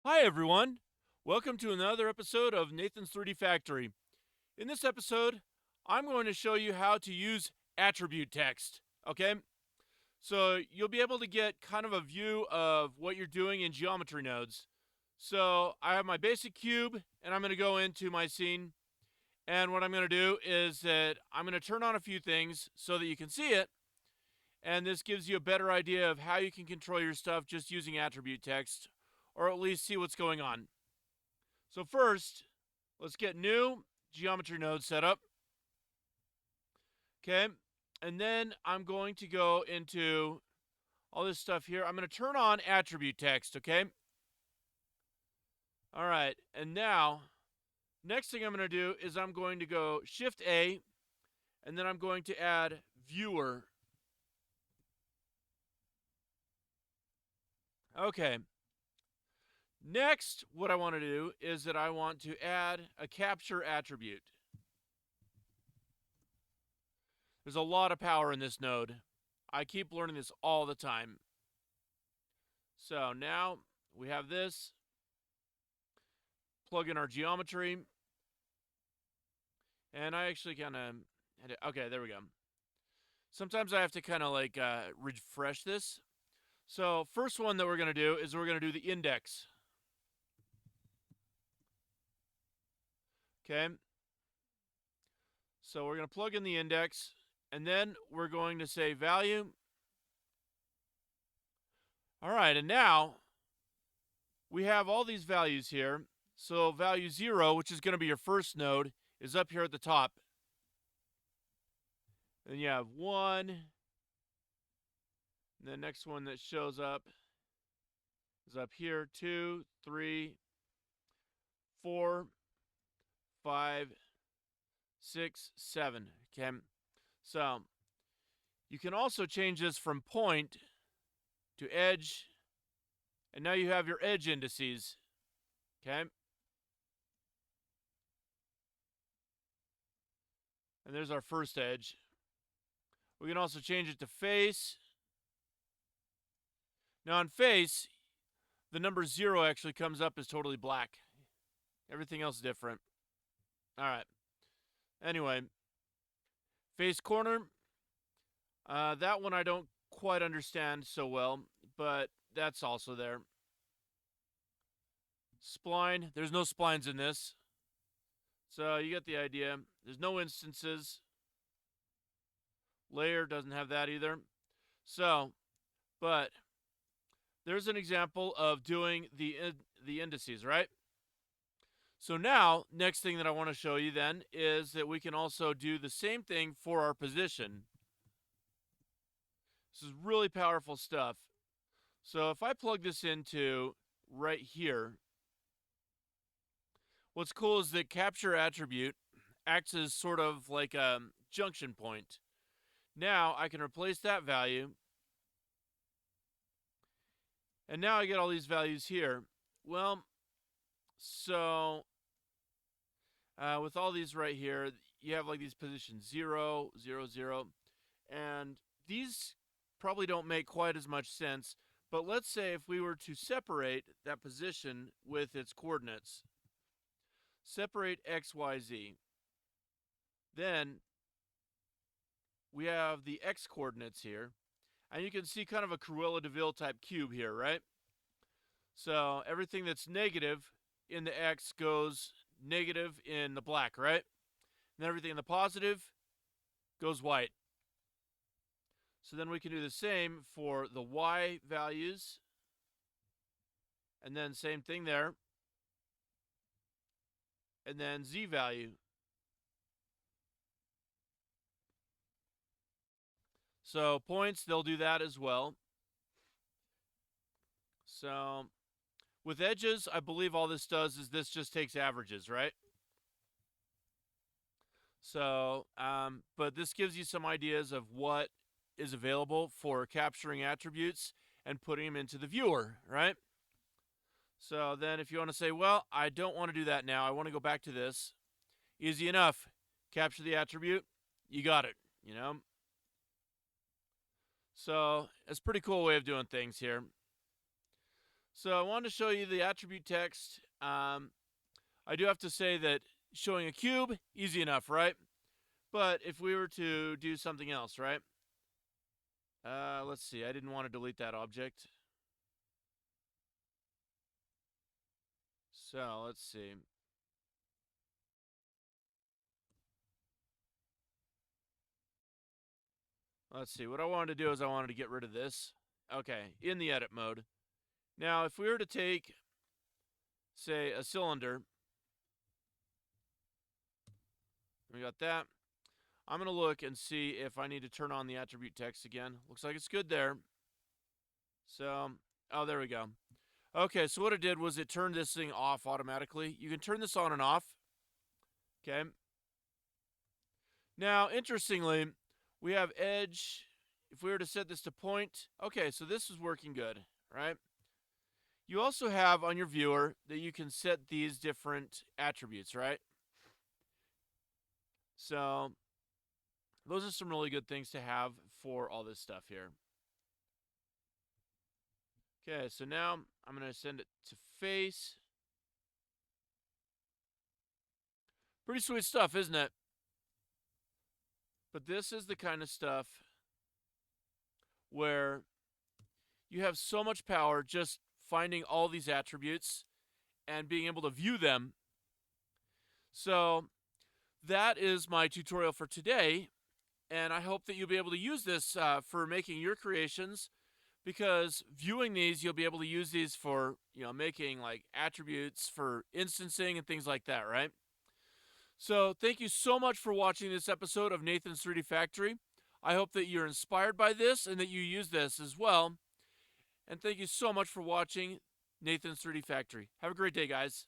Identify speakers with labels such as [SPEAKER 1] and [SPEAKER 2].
[SPEAKER 1] Hi, everyone. Welcome to another episode of Nathan's 3D Factory. In this episode, I'm going to show you how to use attribute text. Okay? So you'll be able to get kind of a view of what you're doing in geometry nodes. So I have my basic cube, and I'm going to go into my scene. And what I'm going to do is that I'm going to turn on a few things so that you can see it. And this gives you a better idea of how you can control your stuff just using attribute text, or at least see what's going on. So first, let's get new geometry node set up. Okay, and then I'm going to go into all this stuff here. I'm going to turn on attribute text, okay? All right, and now, next thing I'm going to do is I'm going to go Shift A, and then I'm going to add viewer. Okay. Next, what I want to do is that I want to add a capture attribute. There's a lot of power in this node. I keep learning this all the time. So now we have this. Plug in our geometry. And I actually kind of had it. Okay, there we go. Sometimes I have to kind of like refresh this. So first one that we're going to do is we're going to do the index. Okay. So we're going to plug in the index. And then we're going to say value. All right, and now we have all these values here. So value 0, which is going to be your first node, is up here at the top. Then you have 1. And the next one that shows up is up here. 2, 3, 4, 5, 6, 7. Okay. So you can also change this from point to edge. And now you have your edge indices. Okay. And there's our first edge. We can also change it to face. Now on face, the number 0 actually comes up as totally black. Everything else is different. All right. Anyway, face corner. That one I don't quite understand so well, but that's also there. Spline. There's no splines in this. So you get the idea. There's no instances. Layer doesn't have that either. So, but there's an example of doing the indices, right? So now, next thing that I want to show you then is that we can also do the same thing for our position. This is really powerful stuff. So if I plug this into right here, what's cool is that capture attribute acts as sort of like a junction point. Now I can replace that value. And now I get all these values here. Well, so with all these right here, you have like these positions 0, 0, 0. And these probably don't make quite as much sense. But let's say if we were to separate that position with its coordinates, separate x, y, z, then we have the x coordinates here. And you can see kind of a Cruella de Vil type cube here, right? So everything that's negative in the x goes negative in the black, right? And everything in the positive goes white. So then we can do the same for the y values. And then same thing there. And then z value. So points, they'll do that as well. So with edges, I believe all this does is this just takes averages, right? So, but this gives you some ideas of what is available for capturing attributes and putting them into the viewer, right? So then if you want to say, well, I don't want to do that now. I want to go back to this. Easy enough. Capture the attribute. You got it, you know? So it's a pretty cool way of doing things here. So I wanted to show you the attribute text. I do have to say that showing a cube, easy enough, right? But if we were to do something else, right? Let's see. I didn't want to delete that object. So let's see. Let's see. What I wanted to do is I wanted to get rid of this. Okay, in the edit mode. Now, if we were to take, say, a cylinder, we got that. I'm going to look and see if I need to turn on the attribute text again. Looks like it's good there. So, oh, there we go. Okay, so what it did was it turned this thing off automatically. You can turn this on and off. Okay. Now, interestingly, we have edge. If we were to set this to point, okay, so this is working good, right? You also have on your viewer that you can set these different attributes, right? So those are some really good things to have for all this stuff here. Okay, so now I'm going to send it to face. Pretty sweet stuff, isn't it? But this is the kind of stuff where you have so much power just finding all these attributes and being able to view them. So that is my tutorial for today, and I hope that you'll be able to use this for making your creations, because viewing these, you'll be able to use these for, making like attributes for instancing and things like that, right? So thank you so much for watching this episode of Nathan's 3D Factory. I hope that you're inspired by this and that you use this as well. And thank you so much for watching Nathan's 3D Factory. Have a great day, guys.